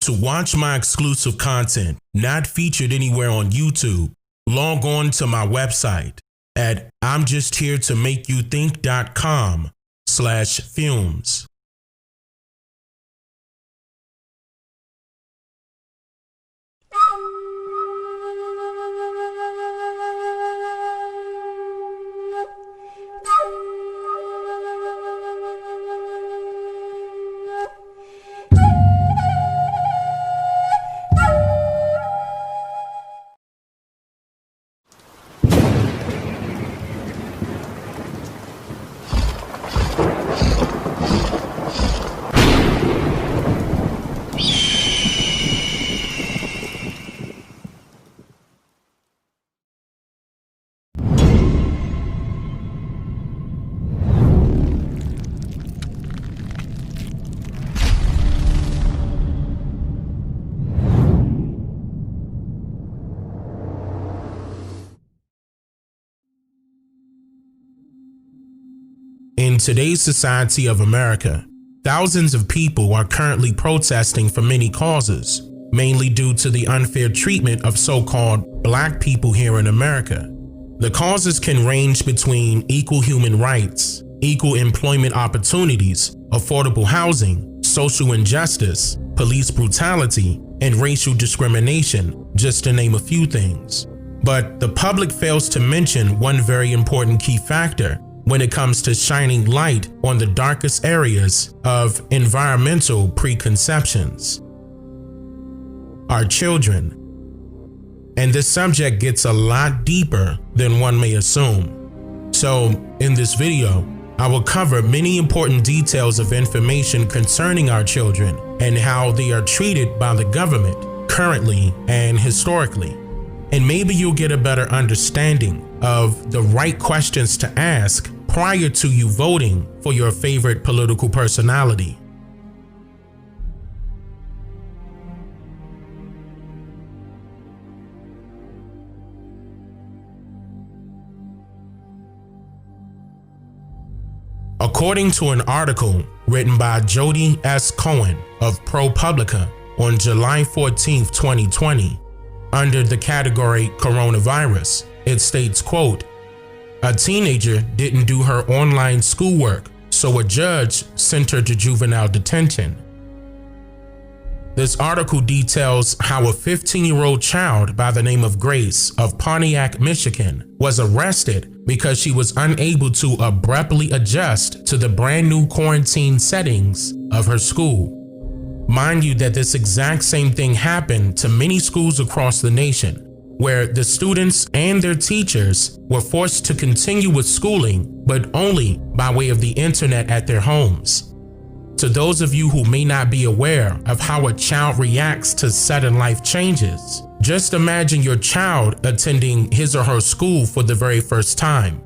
To watch my exclusive content not featured anywhere on YouTube, log on to my website at imjustheretomakeyouthink.com/films. In today's society of America, thousands of people are currently protesting for many causes, mainly due to the unfair treatment of so-called Black people here in America. The causes can range between equal human rights, equal employment opportunities, affordable housing, social injustice, police brutality, and racial discrimination, just to name a few things. But the public fails to mention one very important key factor when it comes to shining light on the darkest areas of environmental preconceptions: our children. And this subject gets a lot deeper than one may assume. So in this video, I will cover many important details of information concerning our children and how they are treated by the government currently and historically. And maybe you'll get a better understanding of the right questions to ask prior to you voting for your favorite political personality. According to an article written by Jody S. Cohen of ProPublica on July 14, 2020, under the category Coronavirus, it states, quote, "A teenager didn't do her online schoolwork, so a judge sent her to juvenile detention." This article details how a 15-year-old child by the name of Grace of Pontiac, Michigan, was arrested because she was unable to abruptly adjust to the brand new quarantine settings of her school. Mind you that this exact same thing happened to many schools across the nation, where the students and their teachers were forced to continue with schooling, but only by way of the internet at their homes. To those of you who may not be aware of how a child reacts to sudden life changes, just imagine your child attending his or her school for the very first time,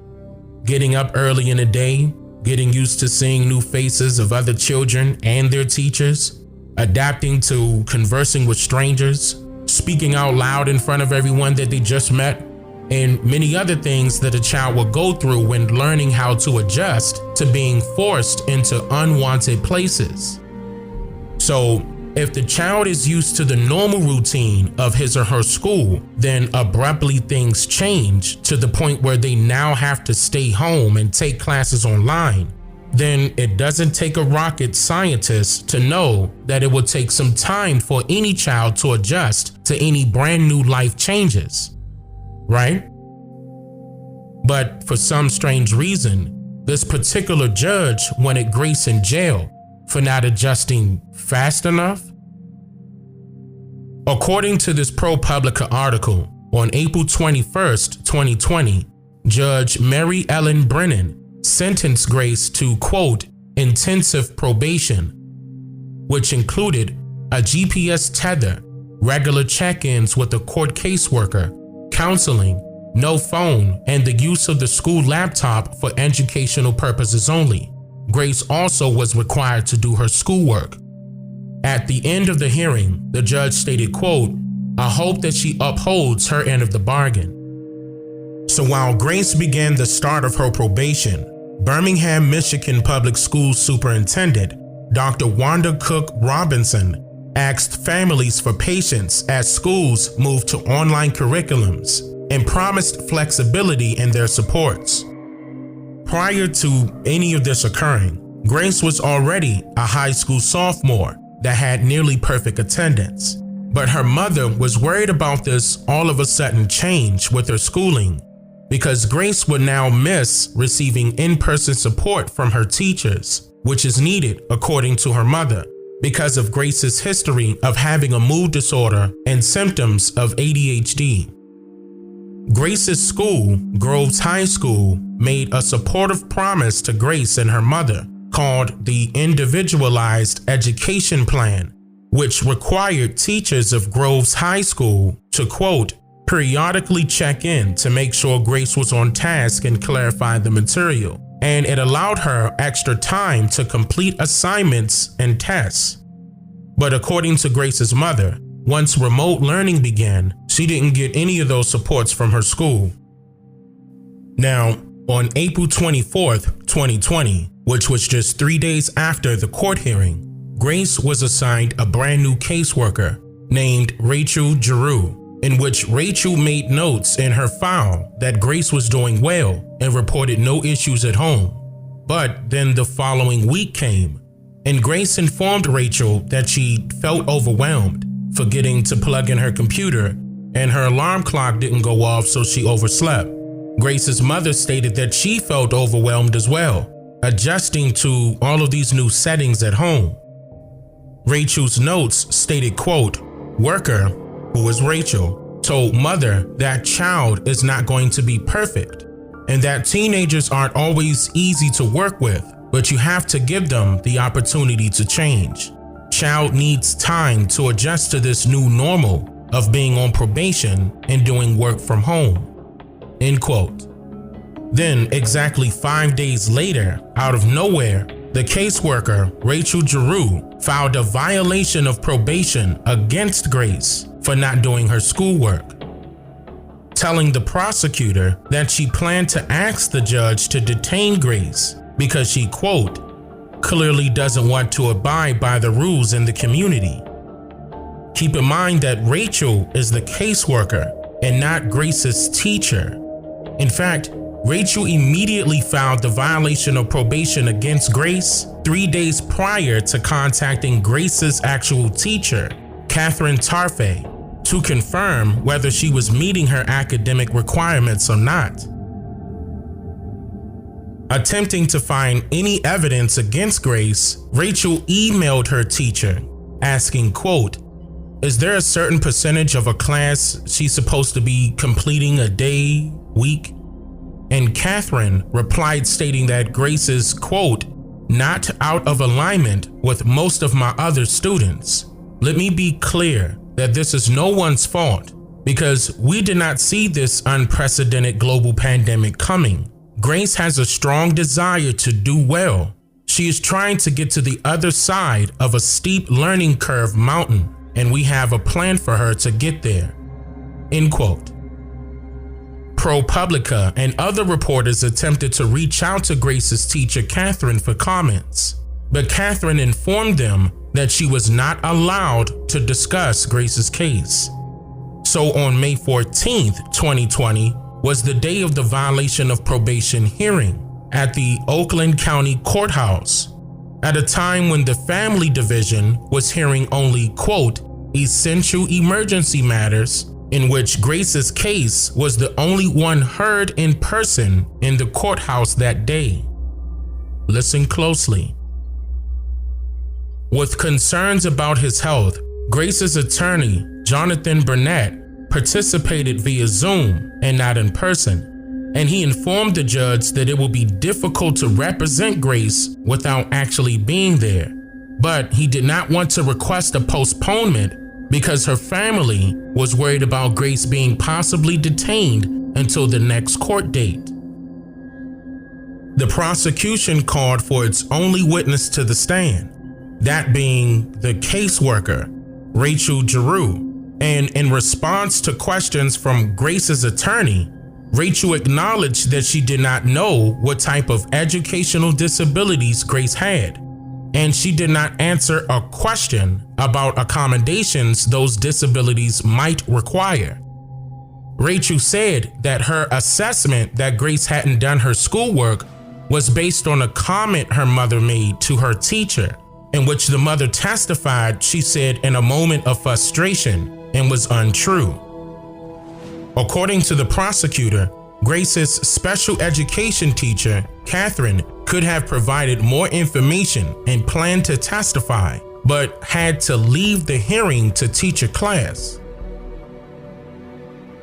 getting up early in the day, getting used to seeing new faces of other children and their teachers, adapting to conversing with strangers, speaking out loud in front of everyone that they just met, and many other things that a child will go through when learning how to adjust to being forced into unwanted places. So, if the child is used to the normal routine of his or her school, then abruptly things change to the point where they now have to stay home and take classes online, then it doesn't take a rocket scientist to know that it will take some time for any child to adjust to any brand new life changes, right? But for some strange reason, this particular judge wanted Grace in jail for not adjusting fast enough. According to this ProPublica article, on April 21st, 2020, Judge Mary Ellen Brennan sentenced Grace to, quote, intensive probation, which included a GPS tether, regular check-ins with a court caseworker, counseling, no phone, and the use of the school laptop for educational purposes only. Grace also was required to do her schoolwork. At the end of the hearing, the judge stated, quote, "I hope that she upholds her end of the bargain." So while Grace began the start of her probation, Birmingham, Michigan Public Schools Superintendent Dr. Wanda Cook Robinson asked families for patience as schools moved to online curriculums, and promised flexibility in their supports. Prior to any of this occurring, Grace was already a high school sophomore that had nearly perfect attendance, but her mother was worried about this all of a sudden change with her schooling because Grace would now miss receiving in-person support from her teachers, which is needed according to her mother because of Grace's history of having a mood disorder and symptoms of ADHD. Grace's school, Groves High School, made a supportive promise to Grace and her mother called the Individualized Education Plan, which required teachers of Groves High School to, quote, periodically check in to make sure Grace was on task and clarify the material, and it allowed her extra time to complete assignments and tests. But according to Grace's mother, once remote learning began, she didn't get any of those supports from her school. Now, on April 24th, 2020, which was just 3 days after the court hearing, Grace was assigned a brand new caseworker named Rachel Giroux, in which Rachel made notes in her file that Grace was doing well and reported no issues at home. But then the following week came, and Grace informed Rachel that she felt overwhelmed, forgetting to plug in her computer, and her alarm clock didn't go off, so she overslept. Grace's mother stated that she felt overwhelmed as well, adjusting to all of these new settings at home. Rachel's notes stated, quote, worker, who is Rachel, told mother that child is not going to be perfect and that teenagers aren't always easy to work with, but you have to give them the opportunity to change. Child needs time to adjust to this new normal of being on probation and doing work from home. End quote. Then, exactly 5 days later, out of nowhere, the caseworker, Rachel Giroux, filed a violation of probation against Grace for not doing her schoolwork, telling the prosecutor that she planned to ask the judge to detain Grace because she, quote, clearly doesn't want to abide by the rules in the community. Keep in mind that Rachel is the caseworker and not Grace's teacher. In fact, Rachel immediately filed the violation of probation against Grace 3 days prior to contacting Grace's actual teacher, Catherine Tarfay, to confirm whether she was meeting her academic requirements or not. Attempting to find any evidence against Grace, Rachel emailed her teacher asking, quote, is there a certain percentage of a class she's supposed to be completing a day, week? And Catherine replied stating that Grace is, quote, not out of alignment with most of my other students. Let me be clear that this is no one's fault because we did not see this unprecedented global pandemic coming. Grace has a strong desire to do well. She is trying to get to the other side of a steep learning curve mountain, and we have a plan for her to get there. End quote. ProPublica and other reporters attempted to reach out to Grace's teacher, Catherine, for comments, but Catherine informed them that she was not allowed to discuss Grace's case. So on May 14th, 2020, was the day of the violation of probation hearing at the Oakland County Courthouse, at a time when the Family Division was hearing only, quote, essential emergency matters, in which Grace's case was the only one heard in person in the courthouse that day. Listen closely. With concerns about his health, Grace's attorney, Jonathan Burnett, participated via Zoom and not in person, and he informed the judge that it would be difficult to represent Grace without actually being there, but he did not want to request a postponement because her family was worried about Grace being possibly detained until the next court date. The prosecution called for its only witness to the stand, that being the caseworker, Rachel Giroux, and in response to questions from Grace's attorney, Rachel acknowledged that she did not know what type of educational disabilities Grace had, and she did not answer a question about accommodations those disabilities might require. Rachel said that her assessment that Grace hadn't done her schoolwork was based on a comment her mother made to her teacher, in which the mother testified she said in a moment of frustration and was untrue. According to the prosecutor, Grace's special education teacher, Catherine, could have provided more information and planned to testify, but had to leave the hearing to teach a class.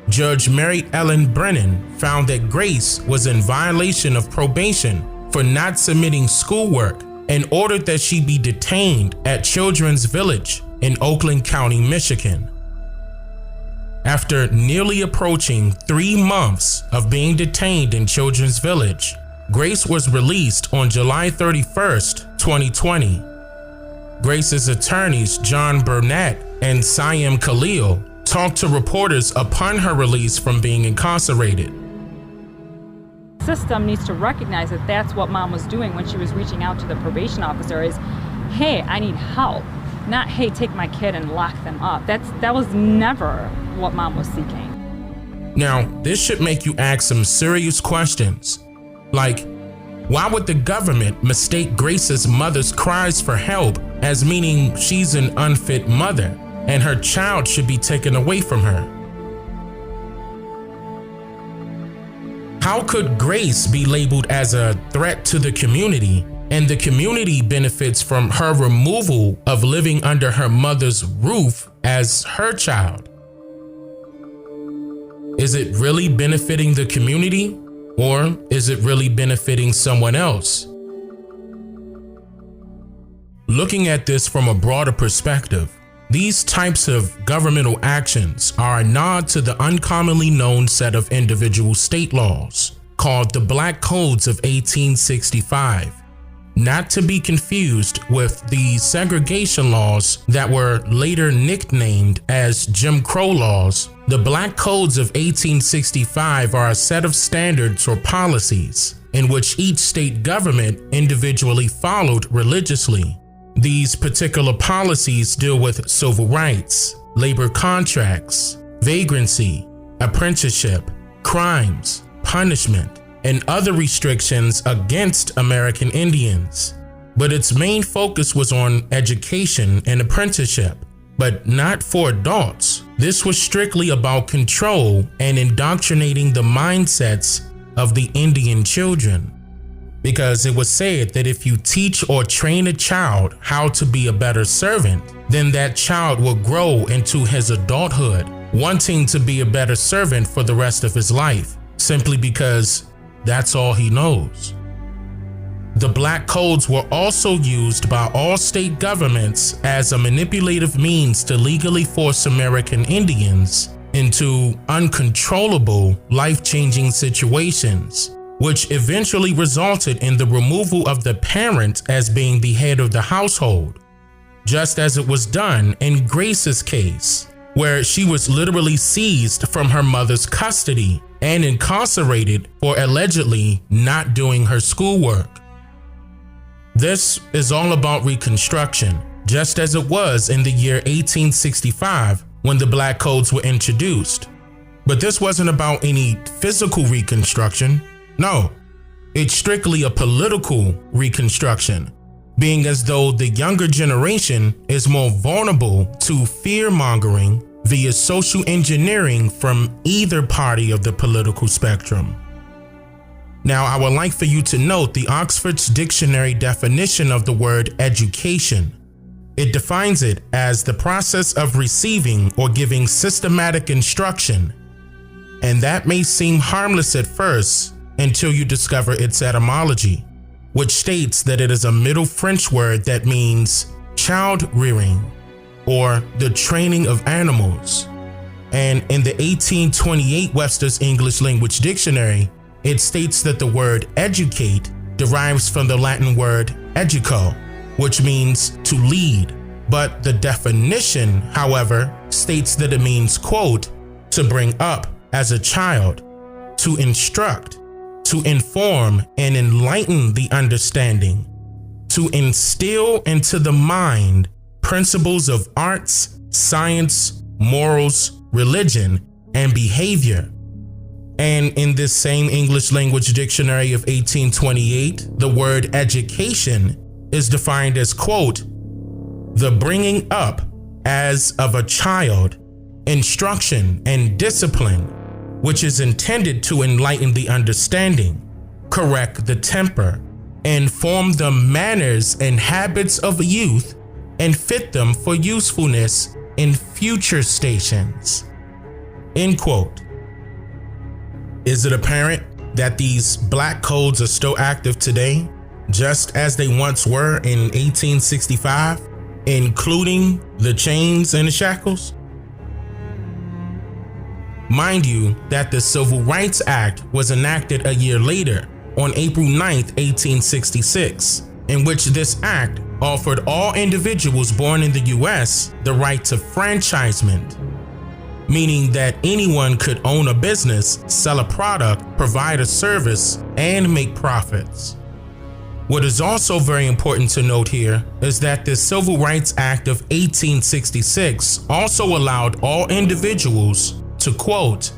Judge Mary Ellen Brennan found that Grace was in violation of probation for not submitting schoolwork and ordered that she be detained at Children's Village in Oakland County, Michigan. After nearly approaching 3 months of being detained in Children's Village, Grace was released on July 31st, 2020. Grace's attorneys John Burnett and Siam Khalil talked to reporters upon her release from being incarcerated. The system needs to recognize that that's what mom was doing when she was reaching out to the probation officer is, hey, I need help. Not, hey, take my kid and lock them up. That was never what mom was seeking. Now, this should make you ask some serious questions. Like, why would the government mistake Grace's mother's cries for help as meaning she's an unfit mother and her child should be taken away from her? How could Grace be labeled as a threat to the community and the community benefits from her removal of living under her mother's roof as her child? Is it really benefiting the community, or is it really benefiting someone else? Looking at this from a broader perspective, these types of governmental actions are a nod to the uncommonly known set of individual state laws called the Black Codes of 1865, not to be confused with the segregation laws that were later nicknamed as Jim Crow laws. The Black Codes of 1865 are a set of standards or policies in which each state government individually followed religiously. These particular policies deal with civil rights, labor contracts, vagrancy, apprenticeship, crimes, punishment, and other restrictions against American Indians. But its main focus was on education and apprenticeship, but not for adults. This was strictly about control and indoctrinating the mindsets of the Indian children. Because it was said that if you teach or train a child how to be a better servant, then that child will grow into his adulthood, wanting to be a better servant for the rest of his life, simply because that's all he knows. The Black Codes were also used by all state governments as a manipulative means to legally force American Indians into uncontrollable, life-changing situations, which eventually resulted in the removal of the parent as being the head of the household, just as it was done in Grace's case, where she was literally seized from her mother's custody and incarcerated for allegedly not doing her schoolwork. This is all about Reconstruction, just as it was in the year 1865 when the Black Codes were introduced. But this wasn't about any physical Reconstruction. No, it's strictly a political Reconstruction, being as though the younger generation is more vulnerable to fear-mongering via social engineering from either party of the political spectrum. Now, I would like for you to note the Oxford's dictionary definition of the word education. It defines it as the process of receiving or giving systematic instruction, and that may seem harmless at first until you discover its etymology, which states that it is a Middle French word that means child rearing or the training of animals. And in the 1828 Webster's English Language Dictionary, it states that the word educate derives from the Latin word educo, which means to lead. But the definition, however, states that it means, quote, to bring up as a child, to instruct, to inform and enlighten the understanding, to instill into the mind principles of arts, science, morals, religion, and behavior. And in this same English language dictionary of 1828, the word education is defined as, quote, the bringing up as of a child, instruction and discipline, which is intended to enlighten the understanding, correct the temper, and form the manners and habits of youth, and fit them for usefulness in future stations. End quote. Is it apparent that these black codes are still active today, just as they once were in 1865, including the chains and the shackles? Mind you that the Civil Rights Act was enacted a year later, on April 9th, 1866, in which this act offered all individuals born in the US the right to franchisement, meaning that anyone could own a business, sell a product, provide a service, and make profits. What is also very important to note here is that the Civil Rights Act of 1866 also allowed all individuals to, quote,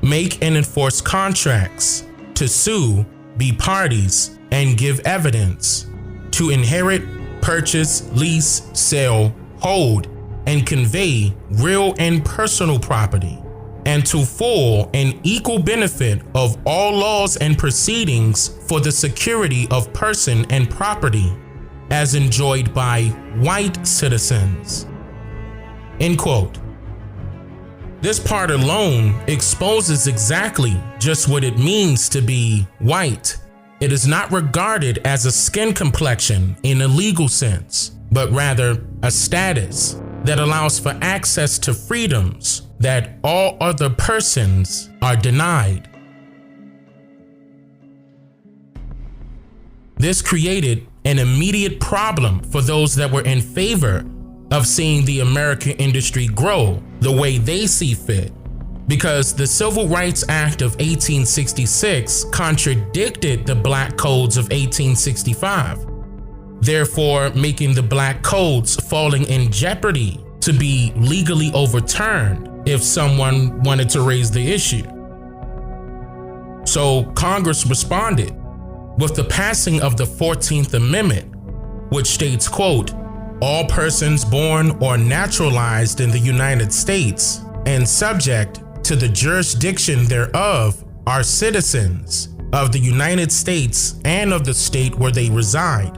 make and enforce contracts, to sue, be parties, and give evidence, to inherit, purchase, lease, sell, hold, and convey real and personal property, and to full and equal benefit of all laws and proceedings for the security of person and property as enjoyed by white citizens. End quote. This part alone exposes exactly just what it means to be white. It is not regarded as a skin complexion in a legal sense, but rather a status that allows for access to freedoms that all other persons are denied. This created an immediate problem for those that were in favor of seeing the American industry grow the way they see fit, because the Civil Rights Act of 1866 contradicted the Black Codes of 1865, therefore making the Black Codes falling in jeopardy to be legally overturned if someone wanted to raise the issue. So Congress responded with the passing of the 14th Amendment, which states, quote, all persons born or naturalized in the United States and subject to the jurisdiction thereof are citizens of the United States and of the state where they reside.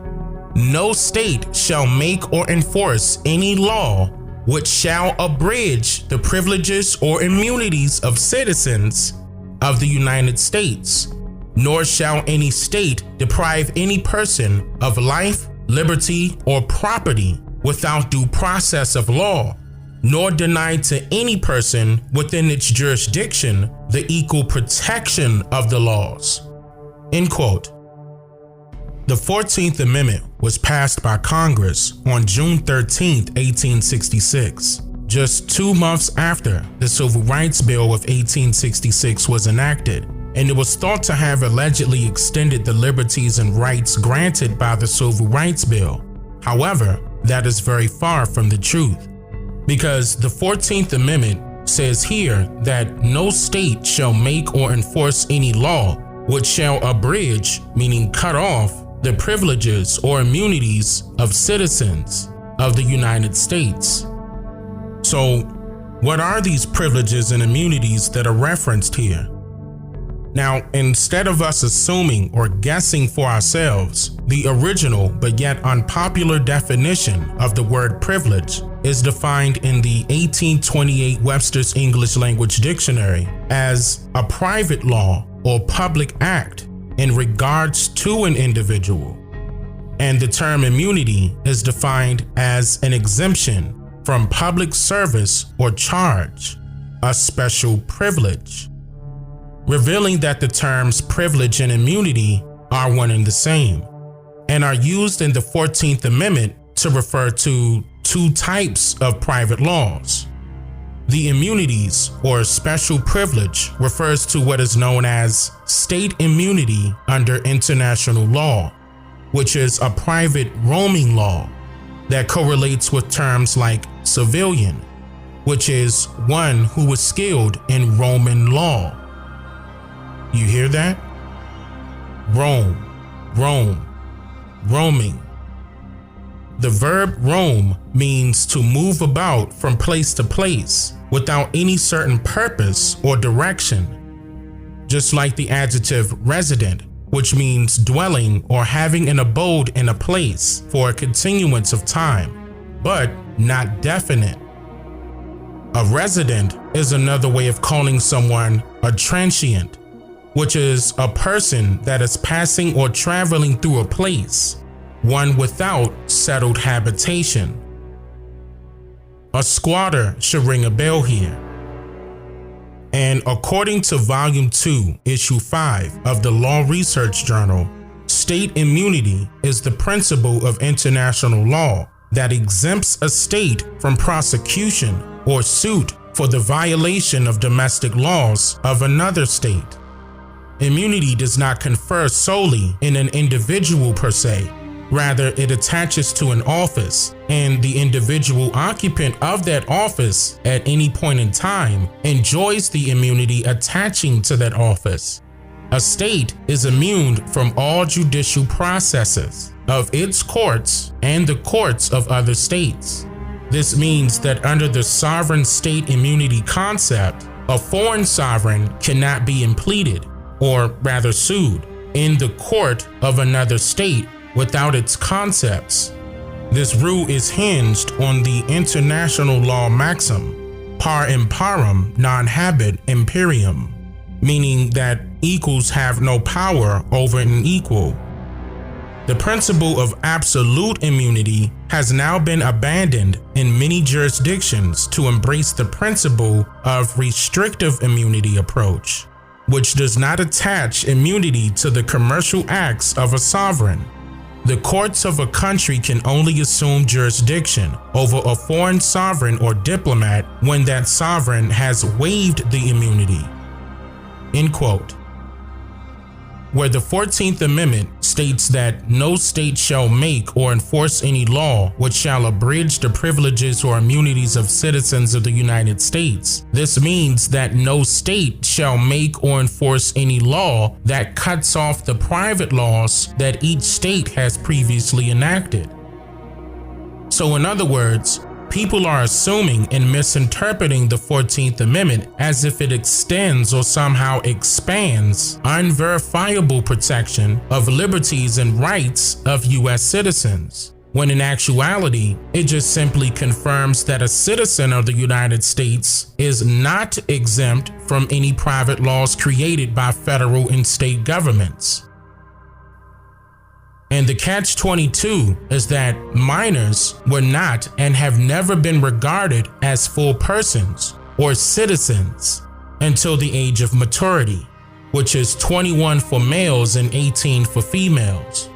No state shall make or enforce any law which shall abridge the privileges or immunities of citizens of the United States, nor shall any state deprive any person of life, liberty, or property without due process of law, nor deny to any person within its jurisdiction the equal protection of the laws. End quote. The 14th Amendment was passed by Congress on June 13, 1866, just 2 months after the Civil Rights Bill of 1866 was enacted, and it was thought to have allegedly extended the liberties and rights granted by the Civil Rights Bill. However, that is very far from the truth, because the 14th Amendment says here that no state shall make or enforce any law which shall abridge, meaning cut off, the privileges or immunities of citizens of the United States. So, what are these privileges and immunities that are referenced here? Now, instead of us assuming or guessing for ourselves, the original but yet unpopular definition of the word privilege is defined in the 1828 Webster's English Language Dictionary as a private law or public act in regards to an individual. And the term immunity is defined as an exemption from public service or charge, a special privilege, revealing that the terms privilege and immunity are one and the same, and are used in the 14th Amendment to refer to 2 types of private laws. The immunities or special privilege refers to what is known as state immunity under international law, which is a private roaming law that correlates with terms like civilian, which is one who is skilled in Roman law. You hear that? Roam, roaming. The verb roam means to move about from place to place without any certain purpose or direction, just like the adjective resident, which means dwelling or having an abode in a place for a continuance of time, but not definite. A resident is another way of calling someone a transient, which is a person that is passing or traveling through a place, one without settled habitation. A squatter should ring a bell here. And according to Volume 2, Issue 5 of the Law Research Journal, state immunity is the principle of international law that exempts a state from prosecution or suit for the violation of domestic laws of another state. Immunity does not confer solely in an individual per se. Rather, it attaches to an office, and the individual occupant of that office at any point in time enjoys the immunity attaching to that office. A state is immune from all judicial processes of its courts and the courts of other states. This means that under the sovereign state immunity concept, a foreign sovereign cannot be impleaded, or rather sued, in the court of another state without its concepts. This rule is hinged on the international law maxim, par imparem non habet imperium, meaning that equals have no power over an equal. The principle of absolute immunity has now been abandoned in many jurisdictions to embrace the principle of restrictive immunity approach, which does not attach immunity to the commercial acts of a sovereign. The courts of a country can only assume jurisdiction over a foreign sovereign or diplomat when that sovereign has waived the immunity. End quote. Where the 14th Amendment states that no state shall make or enforce any law which shall abridge the privileges or immunities of citizens of the United States, this means that no state shall make or enforce any law that cuts off the private laws that each state has previously enacted. So in other words, people are assuming and misinterpreting the 14th Amendment as if it extends or somehow expands unverifiable protection of liberties and rights of U.S. citizens, when in actuality, it just simply confirms that a citizen of the United States is not exempt from any private laws created by federal and state governments. And the catch-22 is that minors were not and have never been regarded as full persons or citizens until the age of maturity, which is 21 for males and 18 for females,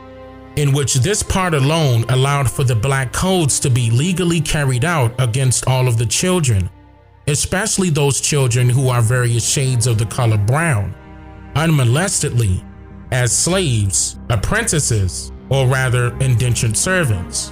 in which this part alone allowed for the black codes to be legally carried out against all of the children, especially those children who are various shades of the color brown, unmolestedly, as slaves, apprentices, or rather indentured servants.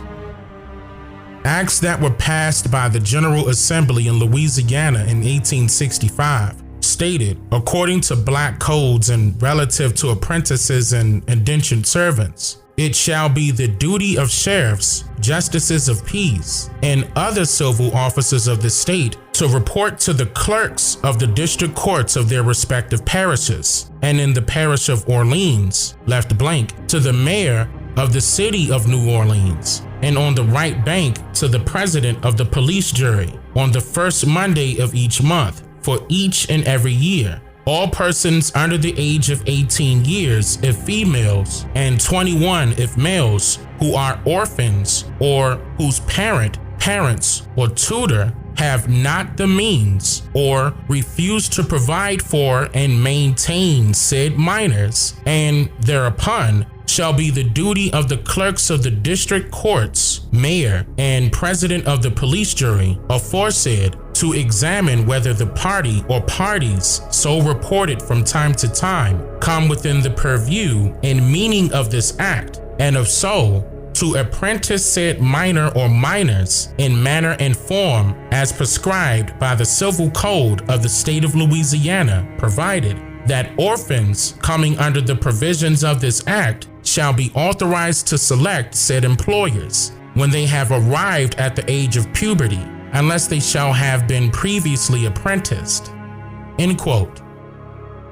Acts that were passed by the General Assembly in Louisiana in 1865 stated, according to black codes and relative to apprentices and indentured servants, it shall be the duty of sheriffs, justices of peace, and other civil officers of the state to report to the clerks of the district courts of their respective parishes, and in the parish of Orleans, left blank, to the mayor of the city of New Orleans, and on the right bank to the president of the police jury on the first Monday of each month for each and every year. All persons under the age of 18 years if females and 21 if males who are orphans or whose parents, or tutor have not the means or refuse to provide for and maintain said minors, and thereupon shall be the duty of the clerks of the district courts, mayor, and president of the police jury aforesaid to examine whether the party or parties so reported from time to time come within the purview and meaning of this act, and if so, to apprentice said minor or minors in manner and form as prescribed by the Civil Code of the state of Louisiana, provided that orphans coming under the provisions of this act shall be authorized to select said employers when they have arrived at the age of puberty, unless they shall have been previously apprenticed. End quote.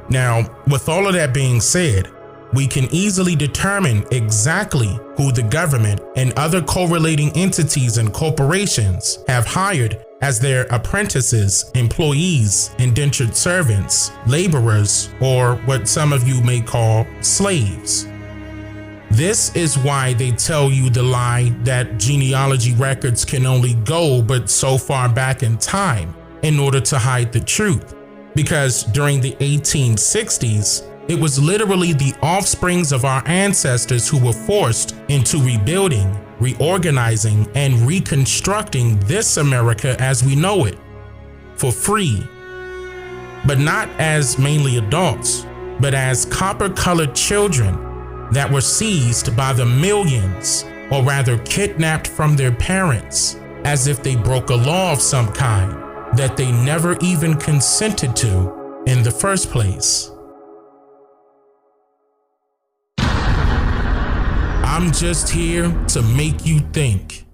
Now, with all of that being said, we can easily determine exactly who the government and other correlating entities and corporations have hired as their apprentices, employees, indentured servants, laborers, or what some of you may call slaves. This is why they tell you the lie that genealogy records can only go but so far back in time in order to hide the truth. Because during the 1860s, it was literally the offsprings of our ancestors who were forced into rebuilding, reorganizing, and reconstructing this America as we know it, for free. But not as mainly adults, but as copper-colored children that were seized by the millions, or rather kidnapped from their parents, as if they broke a law of some kind that they never even consented to in the first place. I'm just here to make you think.